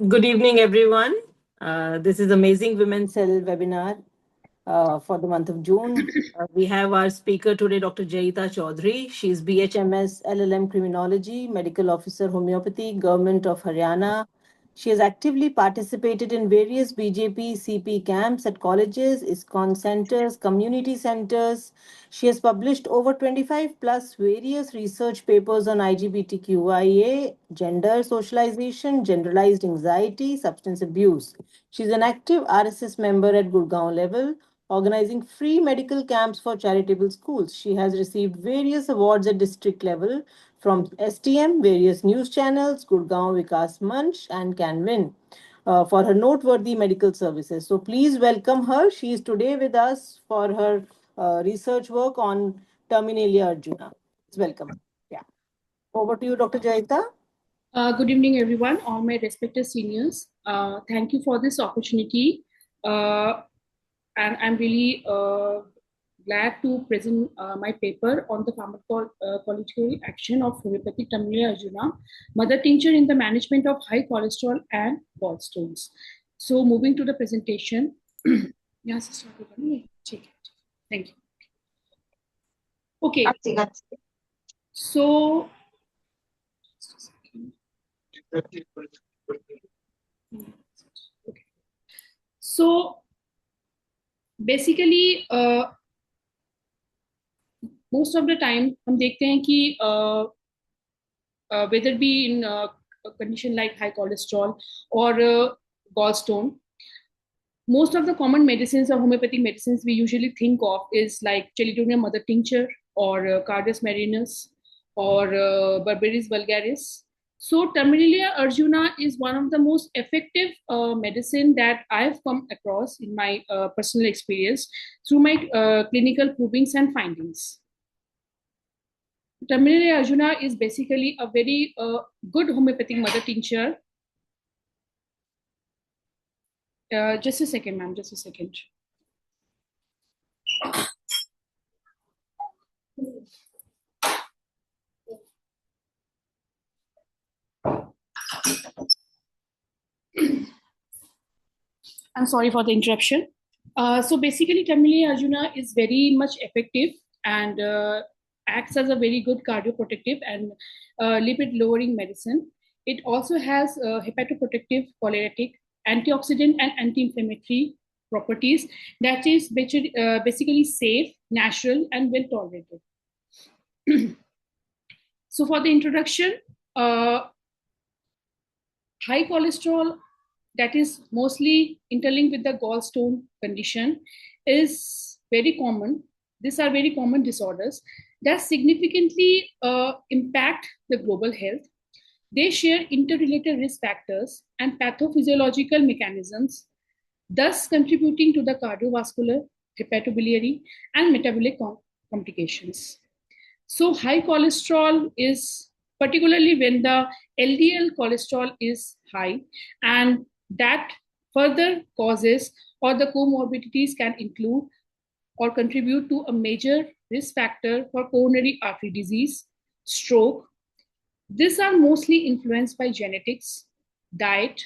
Good evening, everyone. This is Amazing Women's Cell webinar for the month of June. We have our speaker today, Dr. Jayita Choudhury. She's BHMS LLM Criminology, Medical Officer Homeopathy, Government of Haryana. She has actively participated in various BJP CP camps at colleges, ISKCON centers, community centers. She has published over 25 plus various research papers on IGBTQIA, gender socialization, generalized anxiety, substance abuse. She's an active RSS member at Gurgaon level, organizing free medical camps for charitable schools. She has received various awards at district level from STM, various news channels, Gurgaon Vikas Manch, and Can Win for her noteworthy medical services. So please welcome her. She is today with us for her research work on Terminalia Arjuna. Please welcome. Yeah. Over to you, Dr. Jayita. Good evening, everyone, all my respected seniors. Thank you for this opportunity. And I'm really glad to present my paper on the pharmacological action of homeopathic Terminalia Arjuna, mother tincture in the management of high cholesterol and gallstones. So moving to the presentation. Yes, thank you. Okay. So okay. So basically most of the time हम देखते हैं कि whether be in a condition like high cholesterol or gallstone, most of the common medicines or homeopathic medicines we usually think of is like Chelidonium mother tincture or Cardius marinus or Berberis vulgaris. So Terminalia Arjuna is one of the most effective medicine that I've come across in my personal experience through my clinical provings and findings. Terminalia Arjuna is basically a very good homeopathic mother tincture. Just a second, ma'am, just a second. I'm sorry for the interruption. So basically, Terminalia Arjuna is very much effective and acts as a very good cardioprotective and lipid lowering medicine. It also has hepatoprotective, choleretic, antioxidant, and anti-inflammatory properties that is basically safe, natural, and well tolerated. So for the introduction, high cholesterol that is mostly interlinked with the gallstone condition is very common. These are very common disorders that significantly impact the global health. They share interrelated risk factors and pathophysiological mechanisms, thus contributing to the cardiovascular, hepatobiliary, and metabolic complications. So high cholesterol is particularly when the LDL cholesterol is high, and that further causes or the comorbidities can include or contribute to a major risk factor for coronary artery disease, stroke. These are mostly influenced by genetics, diet,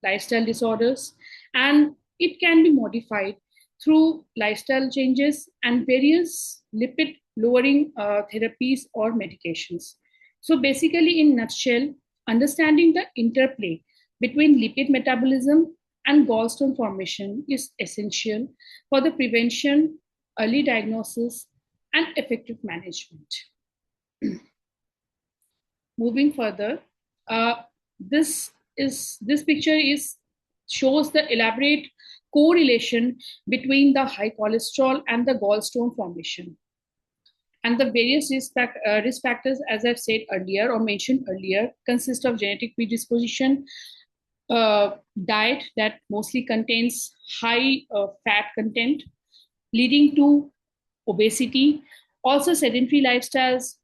lifestyle disorders, and it can be modified through lifestyle changes and various lipid lowering therapies or medications. So basically, in nutshell, understanding the interplay between lipid metabolism and gallstone formation is essential for the prevention, early diagnosis, and effective management. Moving further, this picture shows the elaborate correlation between the high cholesterol and the gallstone formation. And the various risk factors, as I've said earlier or mentioned earlier, consist of genetic predisposition, diet that mostly contains high fat content, leading to obesity, also sedentary lifestyles,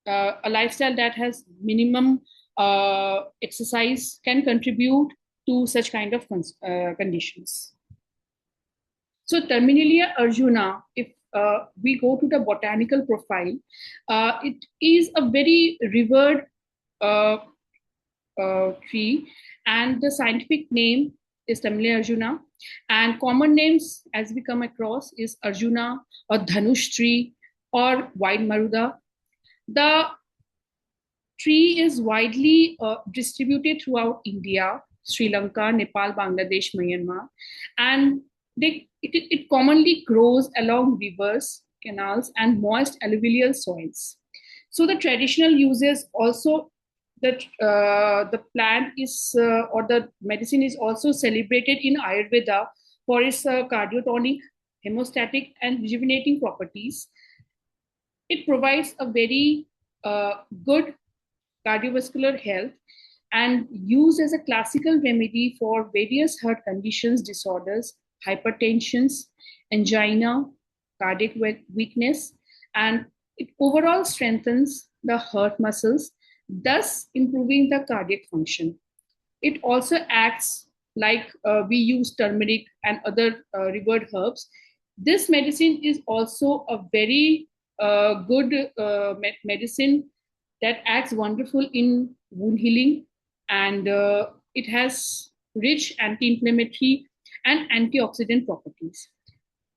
a lifestyle that has minimum exercise can contribute to such kind of conditions. So Terminalia Arjuna, if we go to the botanical profile, it is a very revered tree, and the scientific name is Terminalia Arjuna. And common names, as we come across, is Arjuna or Dhanush tree or white maruda. The tree is widely distributed throughout India, Sri Lanka, Nepal, Bangladesh, Myanmar, and it commonly grows along rivers, canals, and moist alluvial soils. So the traditional uses also that the plant is or the medicine is also celebrated in Ayurveda for its cardiotonic, hemostatic, and rejuvenating properties. It provides a very good cardiovascular health and used as a classical remedy for various heart conditions, disorders, hypertensions, angina, cardiac weakness, and it overall strengthens the heart muscles, thus improving the cardiac function. It also acts like we use turmeric and other revered herbs. This medicine is also a very good medicine that acts wonderful in wound healing, and it has rich anti-inflammatory and antioxidant properties.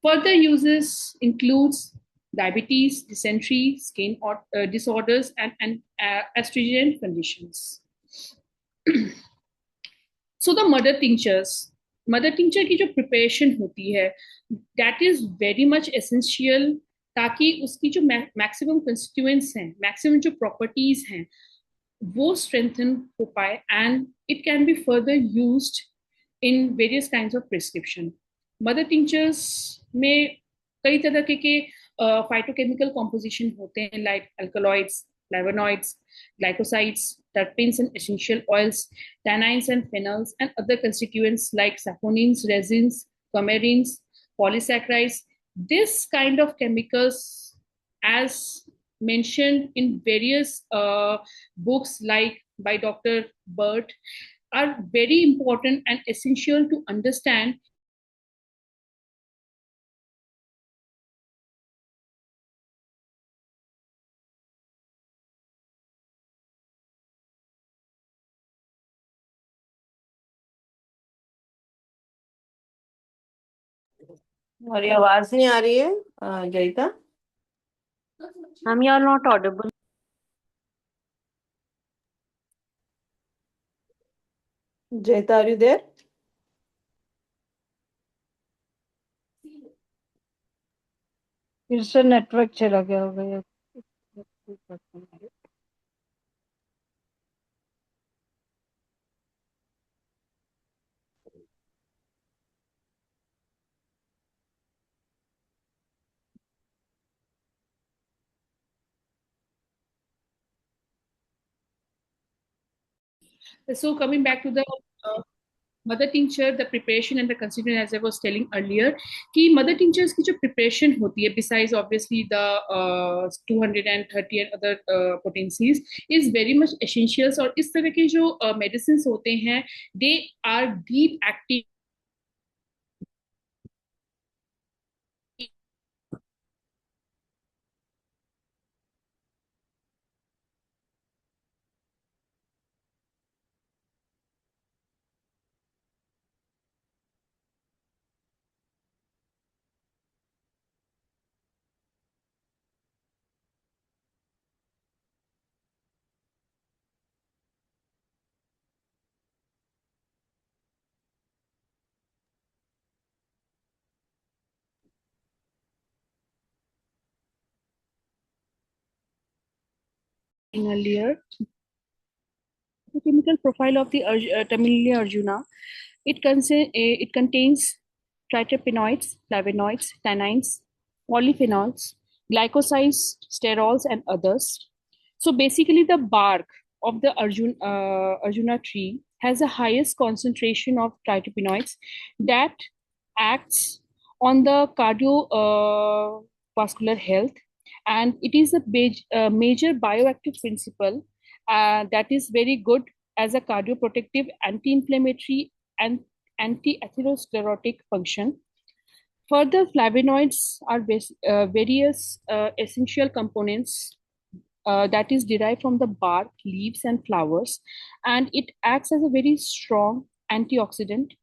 Further uses includes diabetes, dysentery, skin disorders, and astringent conditions. So the mother tincture की जो preparation होती है, that is very much essential ताकि उसकी जो maximum constituents हैं, maximum जो properties हैं, वो strengthen हो पाए, and it can be further used in various kinds of prescription. Mother tinctures में कई तरह के phytochemical composition होते हैं, like alkaloids, flavonoids, glycosides, terpenes and essential oils, tannins and phenols, and other constituents like saponins, resins, coumarins, polysaccharides. This kind of chemicals, as mentioned in various books like by Dr. Burt, are very important and essential to understand और ये आवाज नहीं आ रही है Jayita? Ma'am, you are not audible. Jayita, are you there? फिर से network चला गया होगा ये। So coming back to the mother tincture, the preparation and the constituent, as I was telling earlier, कि mother tinctures की जो preparation होती है, besides obviously the 230 and other potencies, is very much essentials. और इस तरह के जो medicines होते हैं, they are deep active earlier. The chemical profile of the Terminalia Arjuna, it contains triterpenoids, flavonoids, tannins, polyphenols, glycosides, sterols, and others. So basically, the bark of the Arjuna tree has the highest concentration of triterpenoids that acts on the cardiovascular health, and it is a major bioactive principle that is very good as a cardioprotective, anti-inflammatory, and anti-atherosclerotic function. Further, flavonoids are various essential components that is derived from the bark, leaves, and flowers, and it acts as a very strong antioxidant,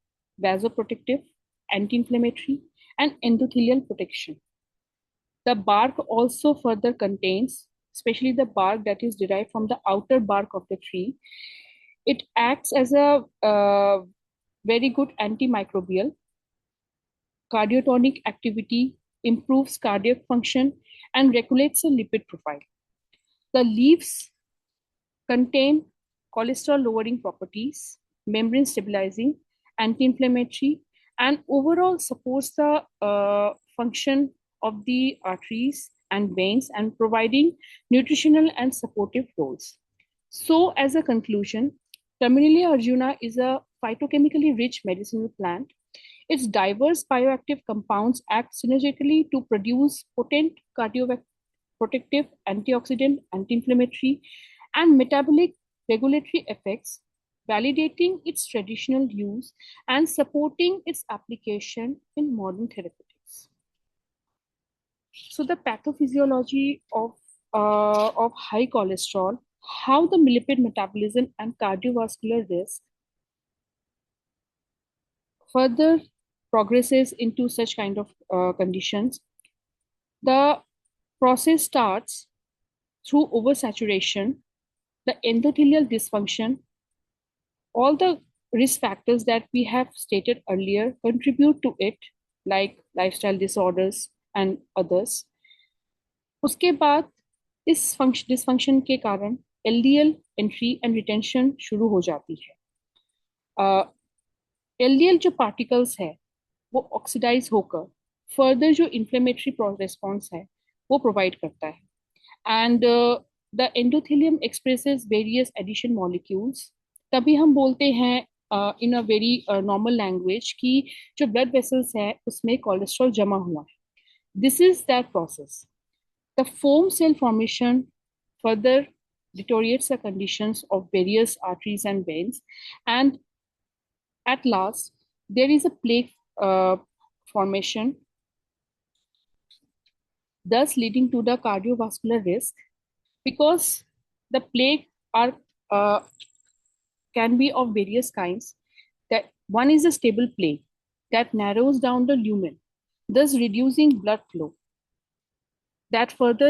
vasoprotective, anti-inflammatory, and endothelial protection. The bark also further contains, especially the bark that is derived from the outer bark of the tree, it acts as a very good antimicrobial, cardiotonic activity, improves cardiac function, and regulates the lipid profile. The leaves contain cholesterol lowering properties, membrane stabilizing, anti-inflammatory, and overall supports the function of the arteries and veins and providing nutritional and supportive roles. So as a conclusion, Terminalia arjuna is a phytochemically rich medicinal plant. Its diverse bioactive compounds act synergistically to produce potent cardioprotective, antioxidant, anti-inflammatory, and metabolic regulatory effects, validating its traditional use and supporting its application in modern therapeutics. So the pathophysiology of high cholesterol, how the lipid metabolism and cardiovascular risk further progresses into such kind of conditions. The process starts through oversaturation, the endothelial dysfunction, all the risk factors that we have stated earlier contribute to it, like lifestyle disorders and others. उसके बाद इस dysfunction के कारण LDL entry and retention शुरू हो जाती है. LDL जो पार्टिकल्स है वो ऑक्सीडाइज होकर फर्दर जो इन्फ्लेमेटरी रेस्पॉन्स है वो प्रोवाइड करता है. And the endothelium expresses various adhesion molecules. तभी हम बोलते हैं in a very normal language कि जो ब्लड वेसल्स है उसमें कोलेस्ट्रॉल जमा हुआ है. This is that process. The foam cell formation further deteriorates the conditions of various arteries and veins, and at last, there is a plaque formation, thus leading to the cardiovascular risk, because the plaque are can be of various kinds. That one is a stable plaque that narrows down the lumen, thus reducing blood flow. That further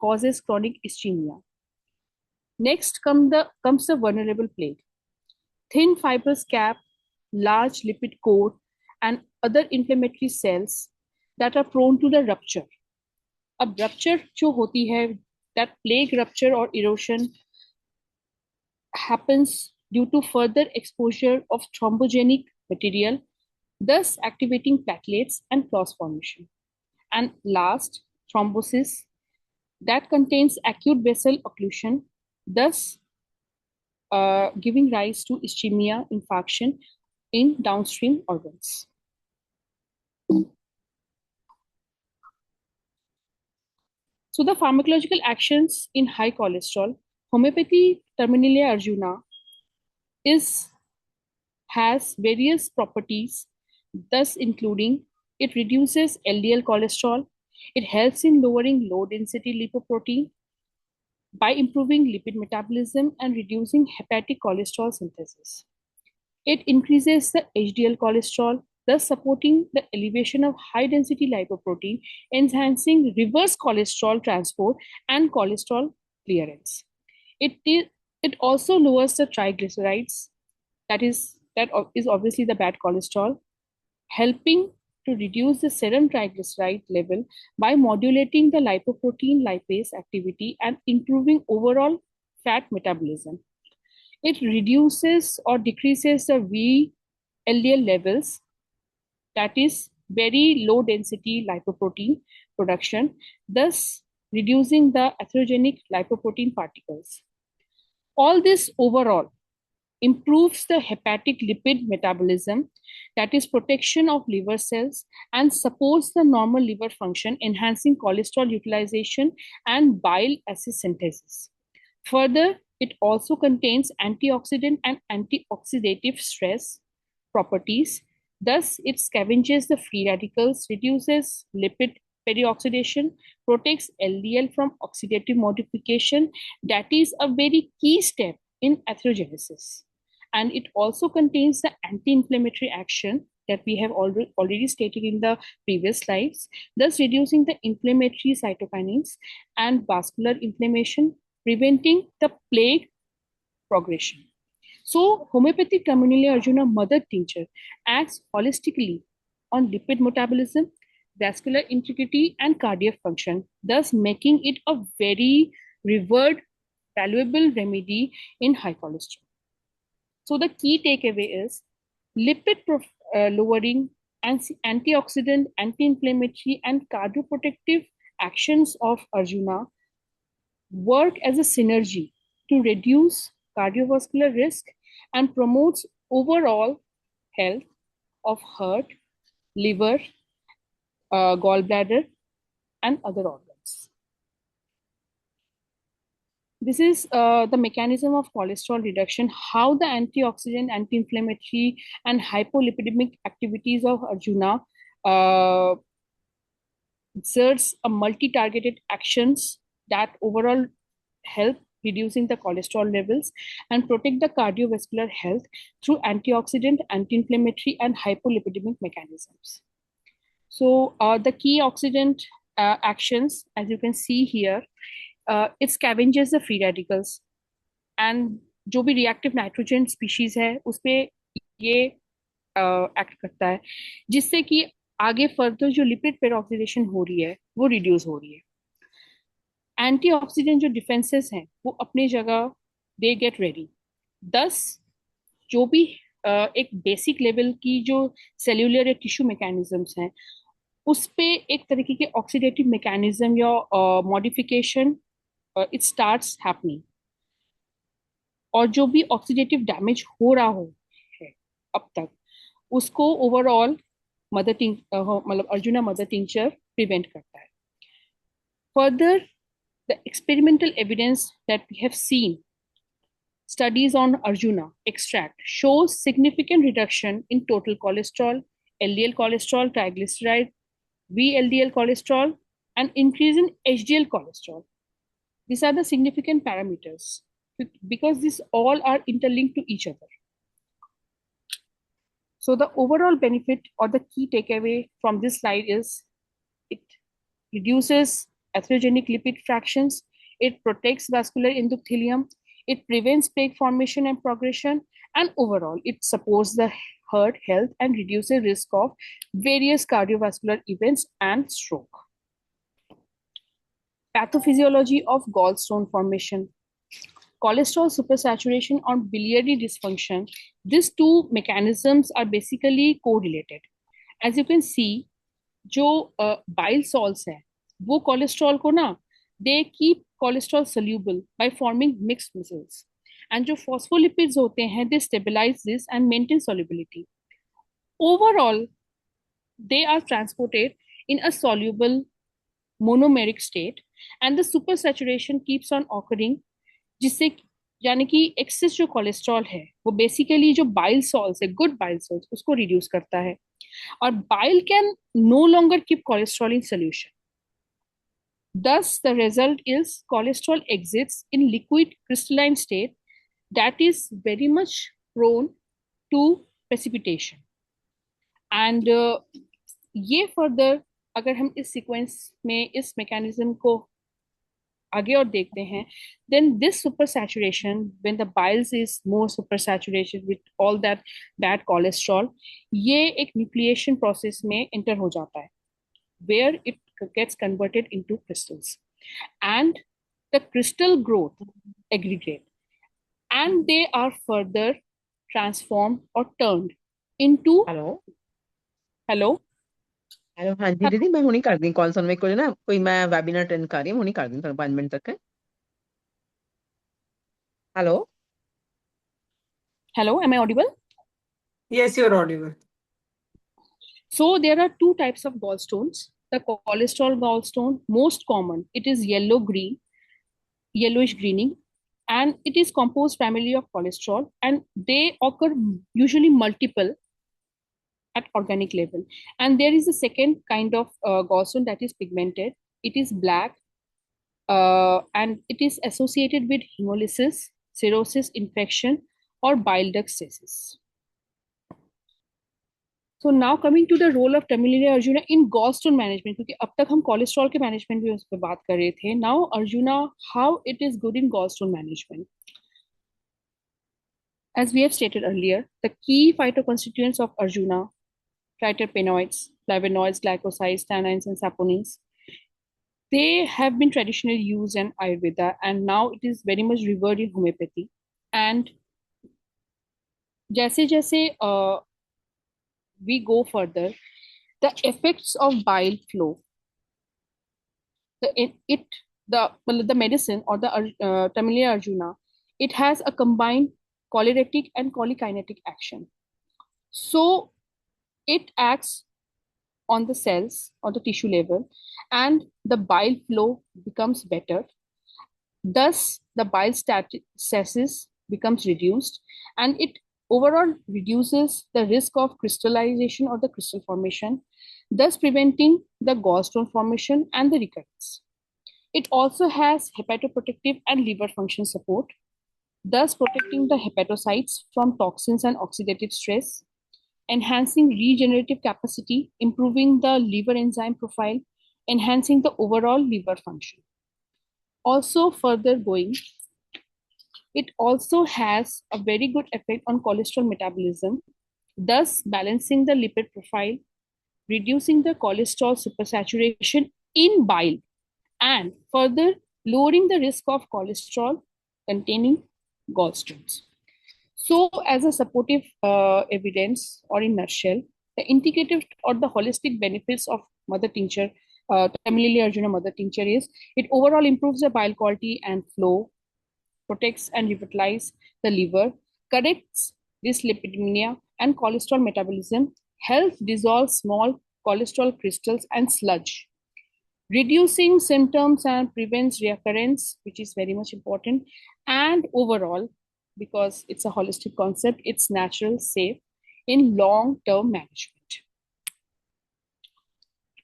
causes chronic ischemia. Next comes the vulnerable plaque. Thin fibrous cap, large lipid core, and other inflammatory cells that are prone to the rupture. अब rupture जो होती है, that plaque rupture or erosion happens due to further exposure of thrombogenic material, thus activating platelets and clot formation. And last, thrombosis that contains acute vessel occlusion, thus giving rise to ischemia, infarction in downstream organs. So the pharmacological actions in high cholesterol, homeopathy Terminalia arjuna has various properties, thus including it reduces LDL cholesterol. It helps in lowering low-density lipoprotein by improving lipid metabolism and reducing hepatic cholesterol synthesis. It increases the HDL cholesterol, thus supporting the elevation of high-density lipoprotein, enhancing reverse cholesterol transport and cholesterol clearance. It also lowers the triglycerides, that is obviously the bad cholesterol, helping to reduce the serum triglyceride level by modulating the lipoprotein lipase activity and improving overall fat metabolism. It reduces or decreases the VLDL levels, that is very low density lipoprotein production, thus reducing the atherogenic lipoprotein particles. All this overall improves the hepatic lipid metabolism, that is protection of liver cells, and supports the normal liver function, enhancing cholesterol utilization and bile acid synthesis. Further, it also contains antioxidant and antioxidative stress properties. Thus, it scavenges the free radicals, reduces lipid Perioxidation protects LDL from oxidative modification. That is a very key step in atherogenesis. And it also contains the anti-inflammatory action that we have already stated in the previous slides, thus reducing the inflammatory cytokines and vascular inflammation, preventing the plaque progression. So, homeopathic Terminalia Arjuna mother tincture acts holistically on lipid metabolism, vascular integrity, and cardiac function, thus making it a very revered, valuable remedy in high cholesterol. So, the key takeaway is lipid lowering, antioxidant, anti-inflammatory, and cardioprotective actions of Arjuna work as a synergy to reduce cardiovascular risk and promotes overall health of heart, liver, gallbladder, and other organs. This is the mechanism of cholesterol reduction, how the antioxidant, anti-inflammatory, and hypolipidemic activities of Arjuna exerts a multi-targeted actions that overall help reducing the cholesterol levels and protect the cardiovascular health through antioxidant, anti-inflammatory, and hypolipidemic mechanisms. So the key oxidant actions, as you can see here, it scavenges the free radicals, and जो भी reactive nitrogen species है उस पे ये act करता है, जिससे कि आगे फर्दर जो लिपिड पेरोक्सिडेशन हो रही है वो रिड्यूस हो रही है. एंटीऑक्सीडेंट जो डिफेंसेस हैं वो अपनी जगह दे गेट रेडी. दस जो भी एक बेसिक लेवल की जो सेल्यूलर या टिश्यू मैकेनिज्म्स हैं उस पे एक तरीके के ऑक्सीडेटिव मैकेनिज्म या मॉडिफिकेशन इट स्टार्ट्स हैपनिंग, और जो भी ऑक्सीडेटिव डैमेज हो रहा हो है अब तक उसको ओवरऑल मदर मतलब अर्जुना मदर टिंचर प्रिवेंट करता है. Further the experimental evidence that we have seen, studies on Arjuna extract shows significant reduction in total cholesterol, LDL cholesterol, triglyceride, VLDL cholesterol, and increase in HDL cholesterol. These are the significant parameters because these all are interlinked to each other. So the overall benefit or the key takeaway from this slide is it reduces atherogenic lipid fractions, it protects vascular endothelium, it prevents plaque formation and progression, and overall it supports the heart health and reduces risk of various cardiovascular events and stroke. Pathophysiology of gallstone formation, cholesterol supersaturation or biliary dysfunction. These two mechanisms are basically correlated. As you can see, जो bile salts है वो cholesterol को ना they keep cholesterol soluble by forming mixed muscles, and जो phospholipids होते हैं they stabilize this and maintain solubility. Overall they are transported in a soluble monomeric state and the supersaturation keeps on occurring, जिससे यानी कि access जो cholesterol है वो basically जो बाइल सॉल्ट्स है, गुड बाइल सॉल्ट्स, उसको रिड्यूस करता है, और bile can no longer keep cholesterol in solution. Thus, the result is cholesterol exits in liquid crystalline state that is very much prone to precipitation. And ये further अगर हम इस sequence में इस mechanism को आगे और देखते हैं, then this supersaturation, when the biles is more supersaturated with all that bad cholesterol, ये एक nucleation process में enter हो जाता है, where it gets converted into crystals, and the crystal growth aggregate, and they are further transformed or turned into hello hello hello हाँ जी दीदी, मैं हुनी कर दी कॉल सुन में कोई ना कोई मैं वेबिनार अटेंड कर रही हूँ, हुनी कर दी थोड़ा 5 मिनट तक है. Hello hello, am I audible? Yes, you're audible. So there are two types of gallstones. The cholesterol gallstone, most common, it is yellowish greening, and it is composed primarily of cholesterol, and they occur usually multiple at organic level. And there is a second kind of gallstone that is pigmented. It is black, and it is associated with hemolysis, cirrhosis, infection, or bile duct stasis. So now coming to the role of Terminalia Arjuna in gallstone management, क्योंकि अब तक हम cholesterol के management भी उस पर बात कर रहे थे. Now Arjuna, how it is good in gallstone management. As we have stated earlier, the key phytoconstituents of Arjuna, triterpenoids, flavonoids, glycosides, tannins, and saponins, they have been traditionally used in Ayurveda, and now it is very much revered in homeopathy. And जैसे जैसे we go further, the effects of bile flow, the medicine or the Terminalia Arjuna, it has a combined choleretic and cholekinetic action. So it acts on the cells or the tissue level, and the bile flow becomes better. Thus, the bile stasis becomes reduced, and it overall reduces the risk of crystallization or the crystal formation, thus preventing the gallstone formation and the recurrence. It also has hepatoprotective and liver function support, thus protecting the hepatocytes from toxins and oxidative stress, enhancing regenerative capacity, improving the liver enzyme profile, enhancing the overall liver function. Also further going, it also has a very good effect on cholesterol metabolism, thus balancing the lipid profile, reducing the cholesterol supersaturation in bile, and further lowering the risk of cholesterol containing gallstones. So as a supportive evidence, or in nutshell, the integrative or the holistic benefits of mother tincture, Terminalia Arjuna mother tincture, is it overall improves the bile quality and flow, protects and revitalizes the liver, corrects dyslipidemia and cholesterol metabolism, helps dissolve small cholesterol crystals and sludge, reducing symptoms and prevents reoccurrence, which is very much important. And overall, because it's a holistic concept, it's natural, safe in long-term management.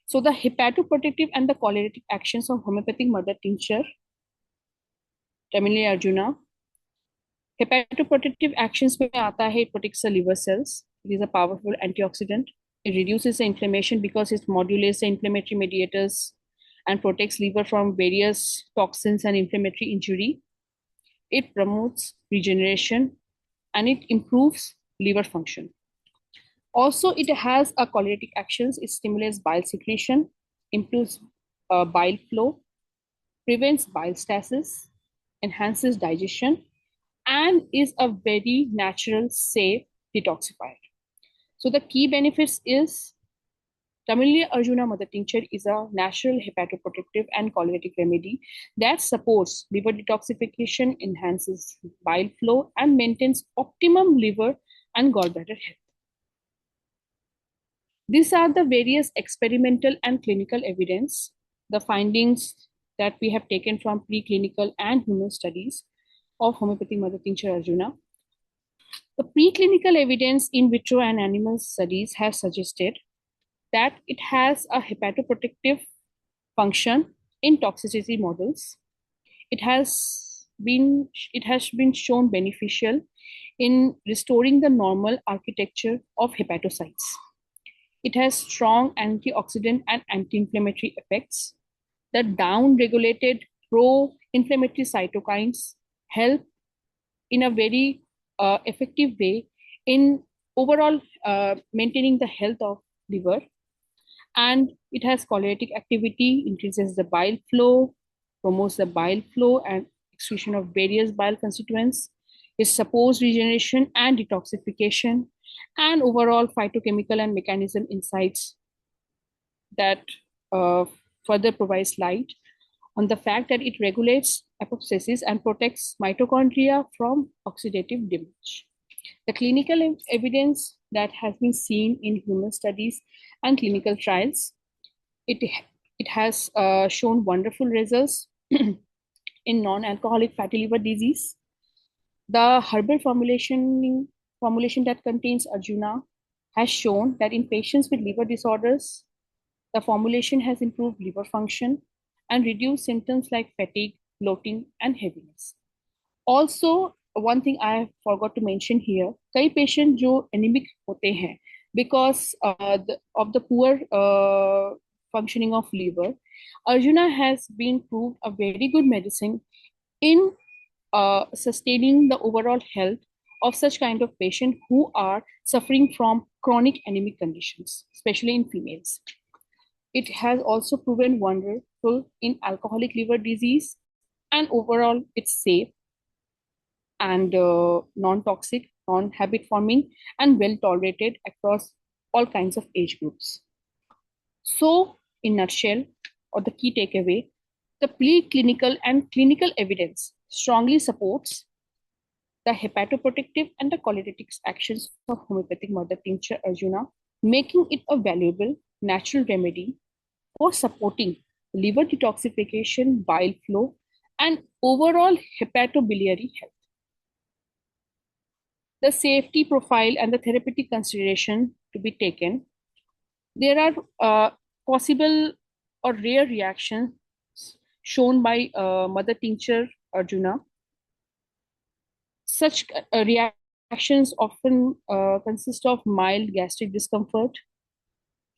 So the hepatoprotective and the choleretic actions of homeopathic mother tincture, Terminalia Arjuna. Hepatoprotective actions में आता है, it protects the liver cells. It is a powerful antioxidant. It reduces the inflammation because it modulates the inflammatory mediators and protects liver from various toxins and inflammatory injury. It promotes regeneration and it improves liver function. Also, it has a choleretic actions. It stimulates bile secretion, improves bile flow, prevents bile stasis, enhances digestion, and is a very natural, safe detoxifier. So the key benefits is Terminalia Arjuna mother tincture is a natural hepatoprotective and choleretic remedy that supports liver detoxification, enhances bile flow, and maintains optimum liver and gallbladder health. These are the various experimental and clinical evidence, the findings that we have taken from preclinical and human studies of homeopathic mother tincture Arjuna. The preclinical evidence in vitro and animal studies have suggested that it has a hepatoprotective function in toxicity models. It has been shown beneficial in restoring the normal architecture of hepatocytes. It has strong antioxidant and anti-inflammatory effects. The down-regulated pro-inflammatory cytokines help in a very effective way in overall maintaining the health of liver. And it has choleretic activity, increases the bile flow, promotes the bile flow and excretion of various bile constituents. It supports regeneration and detoxification, and overall phytochemical and mechanism insights that further provides light on the fact that it regulates apoptosis and protects mitochondria from oxidative damage. The clinical evidence that has been seen in human studies and clinical trials, it has shown wonderful results in non-alcoholic fatty liver disease. The herbal formulation that contains Arjuna has shown that in patients with liver disorders, the formulation has improved liver function and reduced symptoms like fatigue, bloating, and heaviness. Also, one thing I forgot to mention here, कई patient जो anemic होते हैं because of the poor functioning of liver, Arjuna has been proved a very good medicine in sustaining the overall health of such kind of patient who are suffering from chronic anemic conditions, especially in females. It has also proven wonderful in alcoholic liver disease, and overall it's safe and non-toxic, non-habit forming, and well tolerated across all kinds of age groups. So, in nutshell, or the key takeaway, the preclinical and clinical evidence strongly supports the hepatoprotective and the cholecytic actions of homeopathic mother tincture Arjuna, making it a valuable natural remedy for supporting liver detoxification, bile flow, and overall hepatobiliary health. The safety profile and the therapeutic consideration to be taken. There are possible or rare reactions shown by mother tincture Arjuna. Such reactions often consist of mild gastric discomfort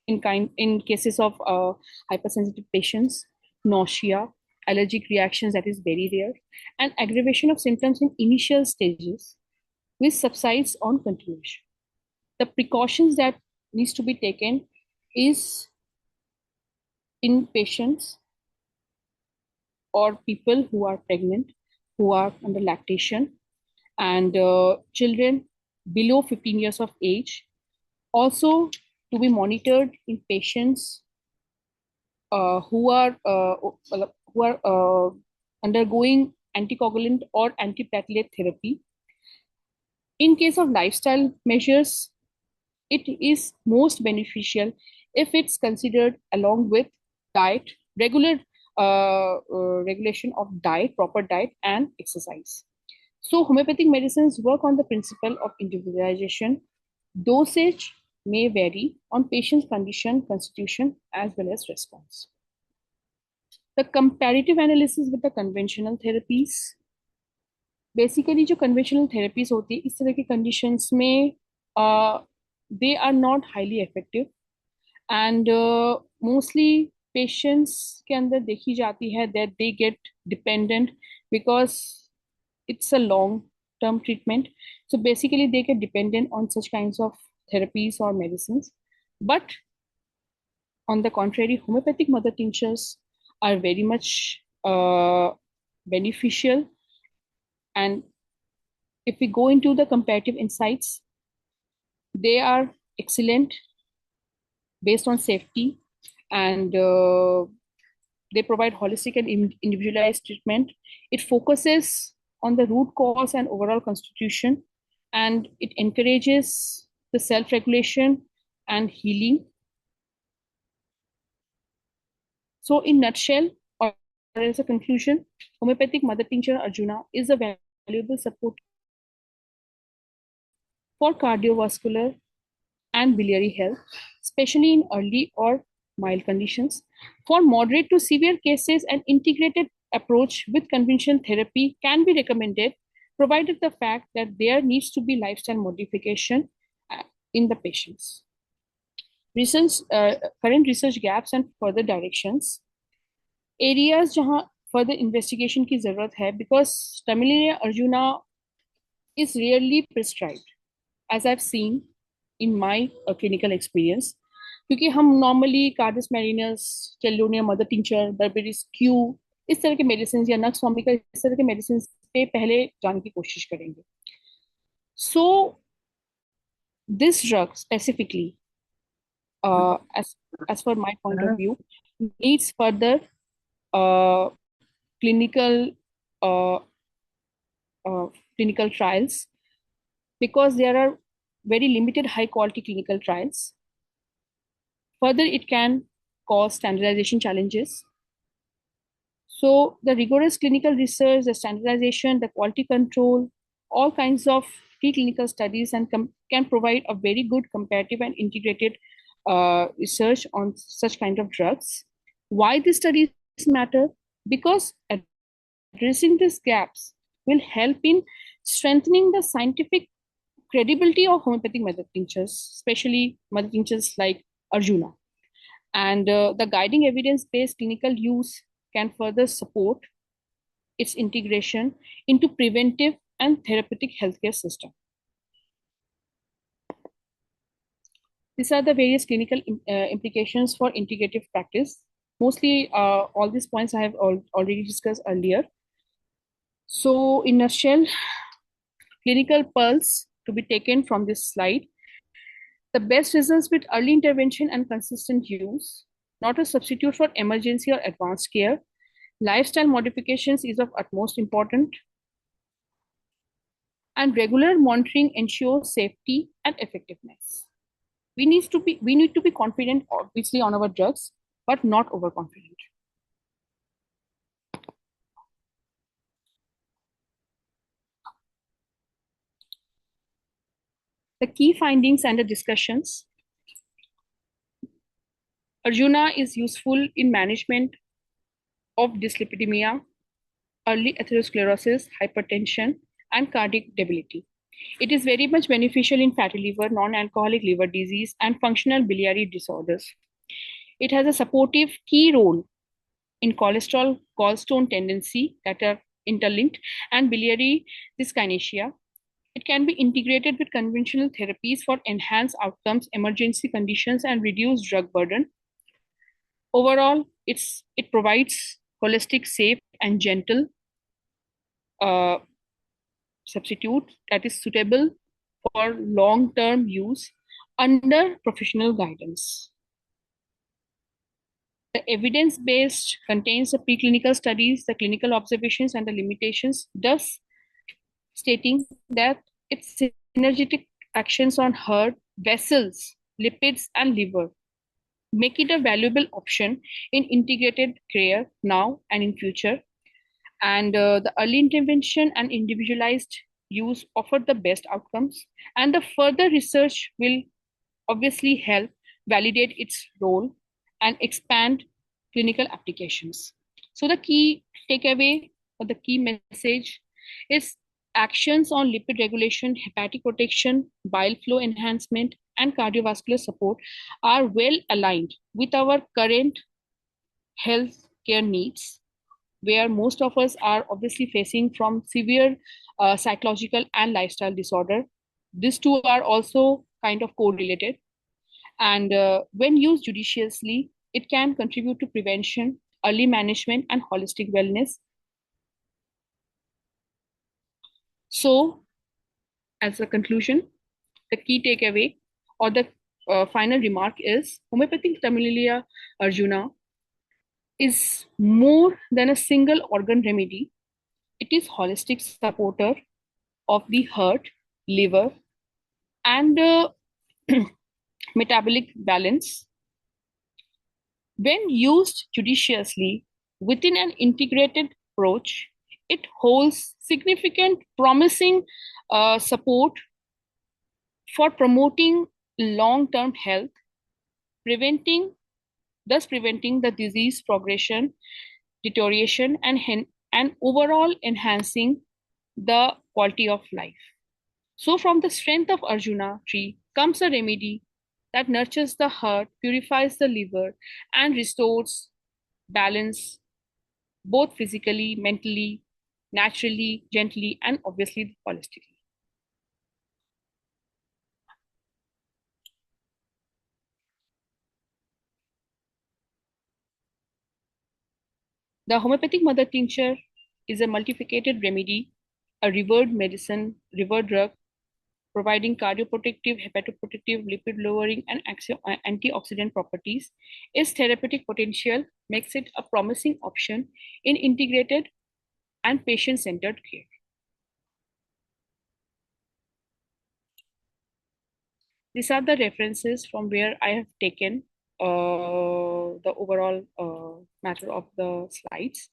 in cases of hypersensitive patients, nausea, allergic reactions that is very rare, and aggravation of symptoms in initial stages, which subsides on continuation. The precautions that needs to be taken is in patients or people who are pregnant, who are under lactation, and children below 15 years of age. Also to be monitored in patients who are undergoing anticoagulant or antiplatelet therapy. In case of lifestyle measures, it is most beneficial if it's considered along with diet, regular regulation of diet, proper diet, and exercise. So homeopathic medicines work on the principle of individualization. Dosage may vary on patient's condition, constitution, as well as response. The comparative analysis with the conventional therapies. Basically, जो conventional therapies होती है इस तरह के conditions में they are not highly effective, and mostly patients के अंदर देखी जाती है that they get dependent because it's a long-term treatment. So basically, they get dependent on such kinds of therapies or medicines. But on the contrary, homeopathic mother tinctures are very much beneficial. And if we go into the comparative insights, they are excellent based on safety, and they provide holistic and individualized treatment. It focuses on the root cause and overall constitution, and it encourages the self-regulation and healing. So in nutshell, or as a conclusion, homeopathic mother tincture Arjuna is a valuable support for cardiovascular and biliary health, especially in early or mild conditions. For moderate to severe cases, an integrated approach with conventional therapy can be recommended, provided the fact that there needs to be lifestyle modification in the patients. Current research gaps and further directions. Areas जहाँ further investigation की ज़रूरत है, because Terminalia Arjuna is rarely prescribed, as I've seen in my clinical experience. क्योंकि हम normally Cardus marinus, Chelonia mother tincture, Berberis Q, इस तरह के medicines या Nux vomica इस तरह के medicines पे पहले जाने की कोशिश करेंगे. So this drug specifically, as per my point of view, needs further clinical trials, because there are very limited high quality clinical trials. Further, it can cause standardization challenges. So the rigorous clinical research, the standardization, the quality control, all kinds of preclinical studies and can provide a very good comparative and integrated research on such kind of drugs. Why these studies matter? Because addressing these gaps will help in strengthening the scientific credibility of homeopathic mother tinctures, especially mother tinctures like Arjuna. And the guiding evidence-based clinical use can further support its integration into preventive and therapeutic healthcare system. These are the various clinical implications for integrative practice. Mostly all these points I have already discussed earlier. So in a nutshell, clinical pulse to be taken from this slide. The best results with early intervention and consistent use, not a substitute for emergency or advanced care. Lifestyle modifications is of utmost importance. And regular monitoring ensures safety and effectiveness. We need to be confident, obviously, on our drugs, but not overconfident. The key findings and the discussions. Arjuna is useful in management of dyslipidemia, early atherosclerosis, hypertension, and cardiac debility. It is very much beneficial in fatty liver, non-alcoholic liver disease, and functional biliary disorders. It has a supportive key role in cholesterol gallstone tendency that are interlinked and biliary dyskinesia. It can be integrated with conventional therapies for enhanced outcomes, emergency conditions, and reduced drug burden. Overall, it provides holistic, safe, and gentle substitute that is suitable for long-term use under professional guidance. The evidence-based contains the preclinical studies, the clinical observations, and the limitations, thus stating that its synergetic actions on heart, vessels, lipids, and liver make it a valuable option in integrated care now and in future. And the early intervention and individualized use offer the best outcomes. And the further research will obviously help validate its role and expand clinical applications. So the key takeaway or the key message is actions on lipid regulation, hepatic protection, bile flow enhancement, and cardiovascular support are well aligned with our current health care needs, where most of us are obviously facing from severe psychological and lifestyle disorder. These two are also kind of correlated. And when used judiciously, it can contribute to prevention, early management, and holistic wellness. So, as a conclusion, the key takeaway or the final remark is homeopathic Terminalia Arjuna is more than a single organ remedy. It is holistic supporter of the heart, liver, and metabolic balance. When used judiciously within an integrated approach, it holds significant promising support for promoting long-term health, thus preventing the disease progression, deterioration, and overall enhancing the quality of life. So from the strength of Arjuna tree comes a remedy that nurtures the heart, purifies the liver, and restores balance both physically, mentally, naturally, gently, and obviously holistically. The homeopathic mother tincture is a multifaceted remedy, a revered medicine, revered drug, providing cardioprotective, hepatoprotective, lipid-lowering, and antioxidant properties. Its therapeutic potential makes it a promising option in integrated and patient-centered care. These are the references from where I have taken the overall matter of the slides.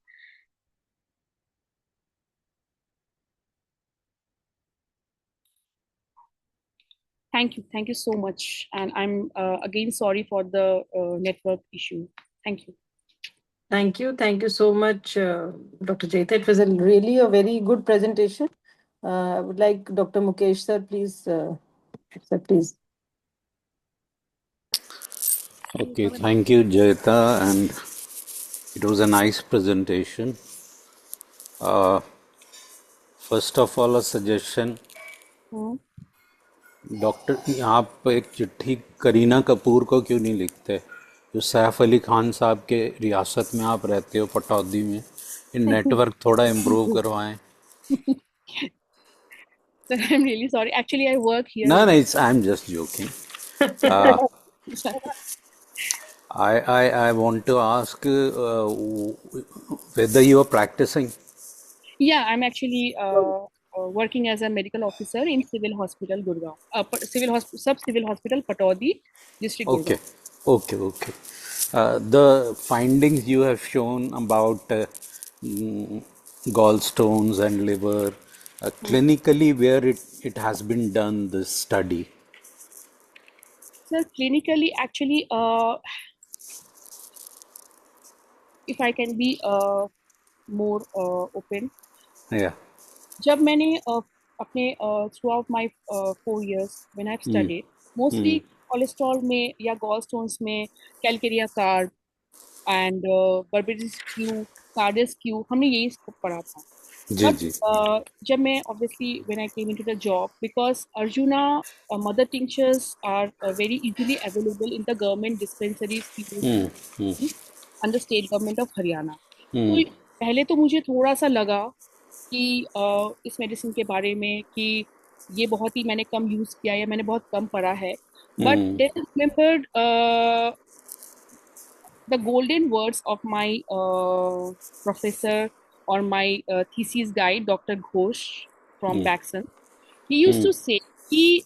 Thank you so much. And I'm again sorry for the network issue. Thank you. Thank you so much, Dr. Jayita. It was really a very good presentation. I would like Dr. Mukesh sir, please, sir, please. Okay, thank you, Jayita, and it was a nice presentation. First of all, a suggestion. Doctor, आप एक चिट्ठी करीना कपूर को क्यों नहीं लिखते, जो सैफ अली खान साहब के रियासत में आप रहते हो पटौदी में, इन नेटवर्क थोड़ा इम्प्रूव करवाएं. Sir, I'm really sorry. Actually, I work here. No, no, I'm just joking. I want to ask whether you are practicing. Yeah, I'm actually working as a medical officer in Civil Hospital, Gurgaon. Sub-Civil Hospital, Pataudi, District Okay, Gurgaon. okay. The findings you have shown about gallstones and liver, clinically, where it has been done, this study? Sir, clinically, actually, if I can be more open. Yeah. जब मैंने अपने throughout my 4 years when I've studied, mostly cholesterol में या gallstones में calcaria carb and Barberis Q, Cardes Q, हमने यही सब पढ़ा था. जी But जी. जब मैं obviously when I came into the job, because Arjuna mother tinctures are very easily available in the government dispensaries and the state government of Haryana. तो पहले तो मुझे थोड़ा सा लगा कि इस मेडिसिन के बारे में कि ये बहुत ही मैंने कम यूज किया है, मैंने बहुत कम पढ़ा है. But then I remembered the golden words of my professor or my thesis guide, Dr. Ghosh from Paxson. He used to say कि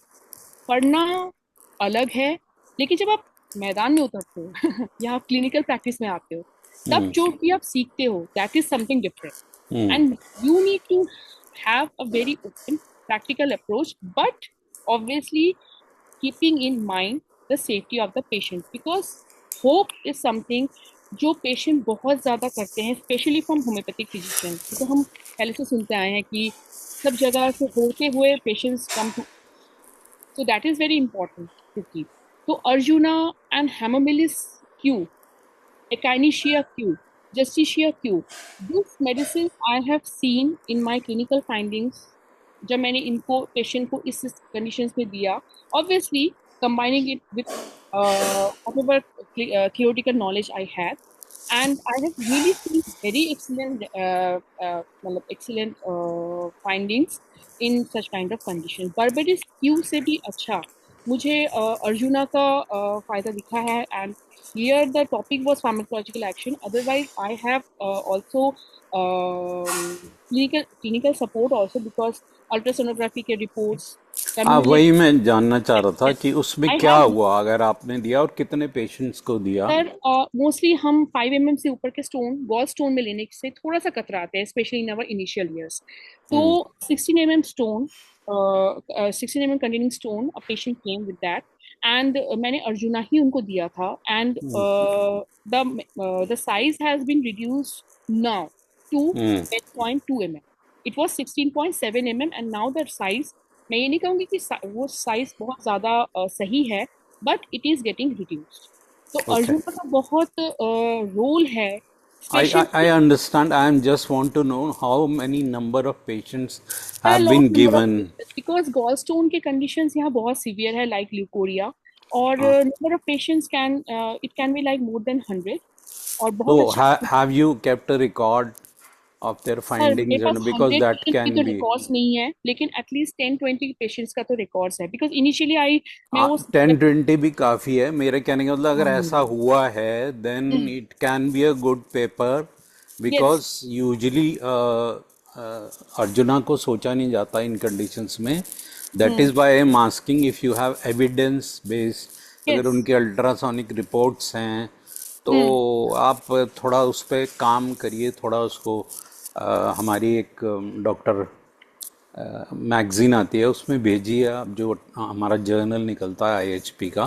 पढ़ना अलग है, लेकिन जब आप मैदान में उतरते हो या आप क्लिनिकल प्रैक्टिस में आते हो, तब जो भी आप सीखते हो, that is something different. And you need to have a very open practical approach, but obviously keeping in mind the safety of the patient, because hope is something जो पेशेंट बहुत ज्यादा करते हैं, स्पेशली फ्रॉम होम्योपैथिक फिजिशियंस. तो हम पहले से सुनते आए हैं कि सब जगह से होते हुए patients come to, so that is very important to keep. So Arjuna and Hamamelis Q, Echinacea Q, Justicia Q, these medicines I have seen in my clinical findings. जब मैंने इनको पेशेंट को इस कंडीशंस में दिया, obviously combining it with whatever theoretical knowledge I had, and I have really seen very excellent findings in such kind of conditions. Barberis Q से भी अच्छा मुझे अर्जुना का फायदा दिखा है. And here the topic was pharmacological action. Otherwise, I have also clinical support also, because ultrasonography के reports. वही मैं जानना चाह रहा था कि उसमें I क्या have, हुआ अगर आपने दिया और कितने पेशेंट्स को दिया. सर मोस्टली हम 5 mm से ऊपर के स्टोन, गॉल स्टोन में लेने से थोड़ा सा कतराते हैं, specially in our initial years. तो 16 mm stone, 16 mm containing stone, a patient came with that, and मैंने अर्जुना ही उनको दिया था. And the size has been reduced now to 10.2 mm. It was 16.7 mm and now that size, मैं ये नहीं कहूँगी कि वो साइज बहुत ज्यादा सही है, but it is getting reduced. तो अर्जुना का बहुत रोल है. I understand. I am just want to know how many number of patients have been given. Because gallstone के conditions यहाँ बहुत severe है, like leukorrhea, और number of patients it can be like more than 100. और बहुत So have you kept a record of their findings? मेरे पास And because 100 that patients की can तो be रिकॉर्ड्स नहीं है, लेकिन एटलीस्ट 10-20 पेशेंट्स का तो रिकॉर्ड्स है. बिकॉज इनिशियली मैं वो 10-20 भी काफी है. मेरे कहने का मतलब अगर ऐसा हुआ है then it can be a good paper, because usually arjuna को सोचा नहीं जाता इन कंडीशंस में. That is why I am asking if you have evidence based. अगर उनके अल्ट्रासोनिक रिपोर्ट्स हैं तो आप थोड़ा उस पर काम करिए, थोड़ा उसको हमारी एक डॉक्टर मैगजीन आती है उसमें भेजिए आप, जो हमारा जर्नल निकलता है आईएचपी का,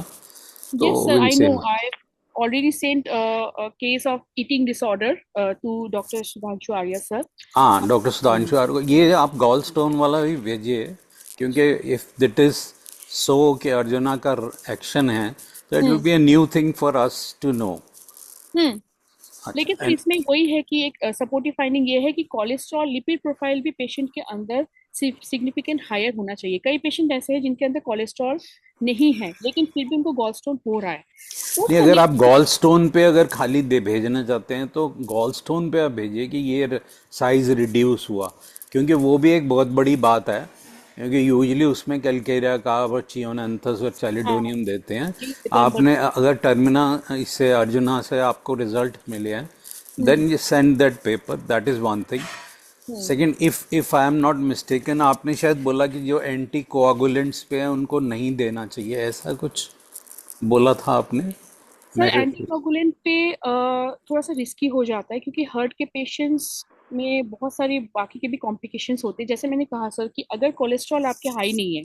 तो Yes, sir, विल I से। know. I already sent a case of eating disorder to Dr. Shubhanshu Arya, sir. हाँ, डॉक्टर सुधांशु आर को ये आप गॉल स्टोन वाला भी भेजिए, क्योंकि इफ दिट इज सो कि अर्जुना का एक्शन है, तो it will hmm be a new thing for us to know. हम्म अच्छा, लेकिन सर एंड इसमें वही है कि एक सपोर्टिव फाइंडिंग ये है कि कोलेस्ट्रॉल लिपिड प्रोफाइल भी पेशेंट के अंदर सिग्निफिकेंट हायर होना चाहिए। कई पेशेंट ऐसे हैं जिनके अंदर कोलेस्ट्रॉल नहीं है लेकिन फिर भी उनको गॉलस्टोन हो रहा है। उस नहीं, अगर आप कंडीशन गॉल स्टोन पे अगर खाली दे भेजना चाहते हैं तो गॉल स्टोन पे आप भेजिए कि ये साइज रिड्यूस हुआ, क्योंकि वो भी एक बहुत बड़ी बात है, क्योंकि यूजली उसमें कैल्केरिया का और चियोनेंथस और हाँ चैलिडोनियम देते हैं। जी सितंबर। आपने अगर टर्मिना इससे अर्जुना से आपको रिजल्ट मिले हैं, hmm then you send that paper, that is one thing. Hmm second, if I am not mistaken, आपने शायद बोला कि जो एंटी कोआगुलेंट्स पे हैं उनको नहीं देना चाहिए, ऐसा कुछ बोला था आपने सर मेरे। एंटीकोगुलेंट पे थोड़ा सा रिस्की हो जाता है क्योंकि हार्ट के पेशेंट्स में बहुत सारी बाकी के भी कॉम्प्लिकेशंस होते हैं। जैसे मैंने कहा सर कि अगर कोलेस्ट्रॉल आपके हाई नहीं है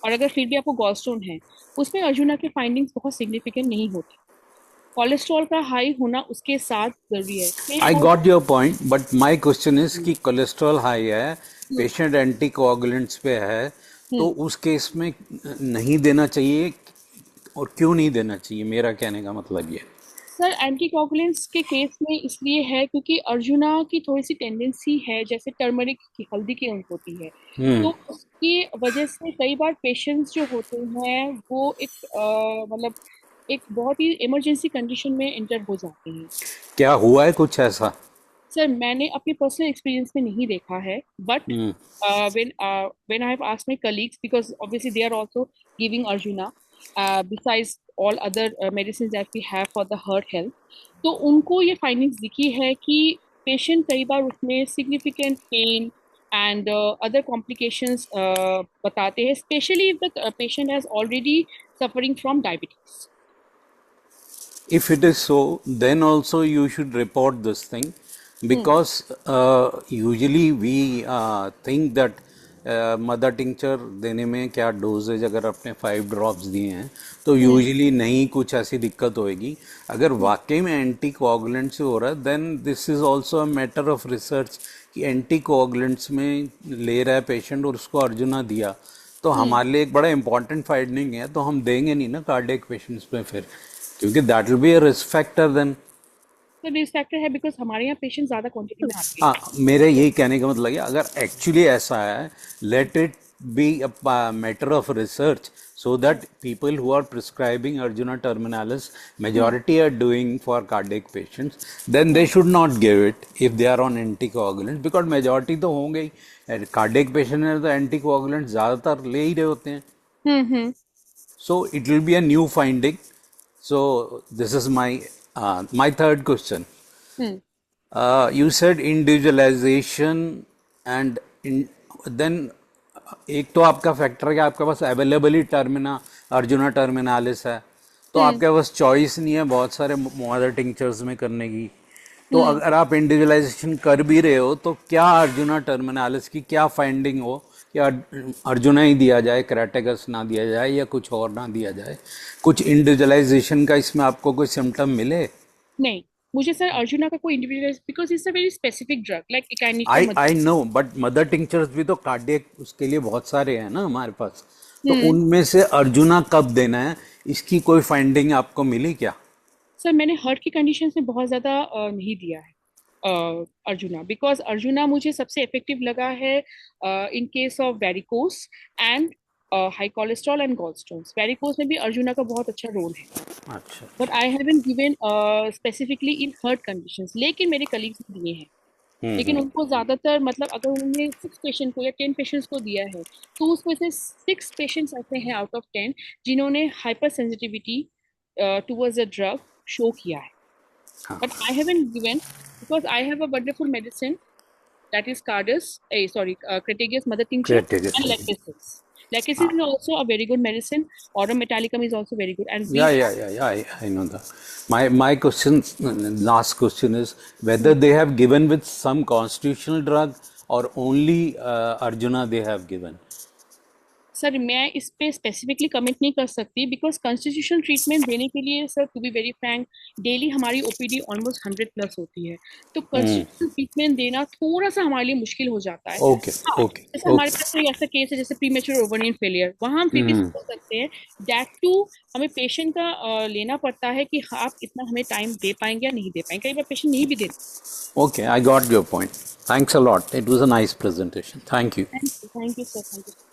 और अगर फिर भी आपको गॉलस्टोन है, उसमें अर्जुना के फाइंडिंग्स बहुत सिग्निफिकेंट नहीं होती। कोलेस्ट्रॉल का हाई होना उसके साथ जरूरी है। I same got also. Your point, but my question is कि कोलेस्ट्रॉल हाई है, हम्म पेशेंट एंटी कोआगुलेंट्स पे है, तो हम्म उस केस में नहीं देना चाहिए, और क्यों नहीं देना चाहिए, मेरा कहने का मतलब ये। सर एंटीकोगुलेंट्स के केस में इसलिए है क्योंकि अर्जुना की थोड़ी सी टेंडेंसी है जैसे टर्मरिक की हल्दी की अंक होती है। हम्म। तो उसकी वजह से कई बार पेशेंट्स जो होते हैं वो एक मतलब एक बहुत ही इमरजेंसी कंडीशन में इंटर हो जाते हैं। क्या हुआ है कुछ ऐसा? सर मैंने अपने पर्सनल एक्सपीरियंस में नहीं देखा है but hmm. when I have asked my colleagues because obviously they are also giving Arjuna besides all other medicines that we have for the heart health, तो उनको ये फाइंडिंग्स दिखी है कि पेशेंट कई बार उसमें significant pain and other complications बताते हैं, specially if the patient has already suffering from diabetes. If it is so, then also you should report this thing, hmm because usually we think that mother tincture देने में क्या doses, अगर आपने 5 drops दिए हैं तो हम्म यूजुअली नहीं कुछ ऐसी दिक्कत होएगी। अगर वाकई में एंटी कोआगुलेंट से हो रहा है, then this is also a matter of research कि एंटी कोआगुलेंट्स में ले रहा है पेशेंट और उसको अर्जुना दिया, तो हम्म हमारे लिए एक बड़ा इंपॉर्टेंट फाइंडिंग है, तो हम देंगे नहीं ना कार्डियक पेशेंट्स में फिर, क्योंकि that will be a risk factor then. तो रिस्क फैक्टर है बिकॉज हमारे यहाँ पेशेंट ज्यादा क्वांटिटी में आते हाँ, हैं। मेरे यही कहने का मतलब है, अगर एक्चुअली ऐसा है, let it be a matter of research, so that people who are prescribing Arjuna terminalis, hmm majority are doing for cardiac patients, then they should not give it if they are on anticoagulants, because majority तो होंगे ही, cardiac patient है तो anticoagulants ज़्यादातर ले ही रहे होते हैं। हम्म So it will be a new finding. So this is my third question. Hmm You said individualization and then एक तो आपका फैक्टर है कि आपके पास अवेलेबली टर्मिना अर्जुना टर्मिनालिस है, तो हम्म आपके पास चॉइस नहीं है बहुत सारे मदर टिंचर्स में करने की। तो हम्म अगर आप इंडिविजुअलाइजेशन कर भी रहे हो तो क्या अर्जुना टर्मिनालिस की क्या फाइंडिंग हो कि अर्जुना ही दिया जाए, क्रेटेगस ना दिया जाए या कुछ और ना दिया जाए, कुछ इंडिविजुअलाइजेशन का इसमें आपको कोई सिम्टम मिले? नहीं, मुझे सर अर्जुना का कोई individual because it's a very specific drug like echinacea I know, but mother tinctures भी तो कार्डियक उसके लिए बहुत सारे हैं ना हमारे पास, तो हम्म उनमें से अर्जुना कब देना है, इसकी कोई फाइंडिंग आपको मिली क्या? सर मैंने हार्ट की कंडीशन में बहुत ज़्यादा नहीं दिया है अर्जुना बिकॉज अर्जुना मुझे सबसे इफेक्टिव लगा है in case of varicose and high cholesterol and gallstones. Varicose में भी अर्जुना का बहुत अच्छा रोल है अच्छा। But I haven't given specifically in heart conditions, लेकिन मेरे कलीग्स ने दिए हैं। लेकिन उनको ज्यादातर मतलब अगर उन्होंने 6 पेशेंट को या 10 पेशेंट्स को दिया है तो उसमें से 6 पेशेंट्स ऐसे हैं आउट ऑफ 10 जिन्होंने hyper sensitivity towards the drug show किया है। हाँ, but I haven't given because I have a wonderful medicine that is Cardus, Crataegus mother tincture Crataegus. and Lachesis. Lachesis is also a very good medicine. Aurum metallicum is also very good. And we Yeah, I know that. My question, last question is whether they have given with some constitutional drug or only Arjuna they have given? Sir मैं इस पे specifically comment नहीं कर सकती because constitutional treatment देने के लिए sir to be very frank daily हमारी ओपीडी ऑलमोस्ट 100+ होती है तो कॉन्स्टिट्यूशनल ट्रीटमेंट देना थोड़ा सा हमारे लिए मुश्किल हो जाता है ओके हाँ, ओके जैसे हमारे पास कोई ऐसा केस है जैसे प्रीमेच्योर ओवरियन फेलियर वहाँ हम फिर भी सोच सकते हैं दैट टू हमें पेशेंट का लेना पड़ता है कि आप इतना हमें टाइम दे पाएंगे या नहीं दे पाएंगे कई बार पेशेंट नहीं भी देते Okay, I got your point. Thanks a lot. It was a nice presentation. Thank you. Thank you sir thank you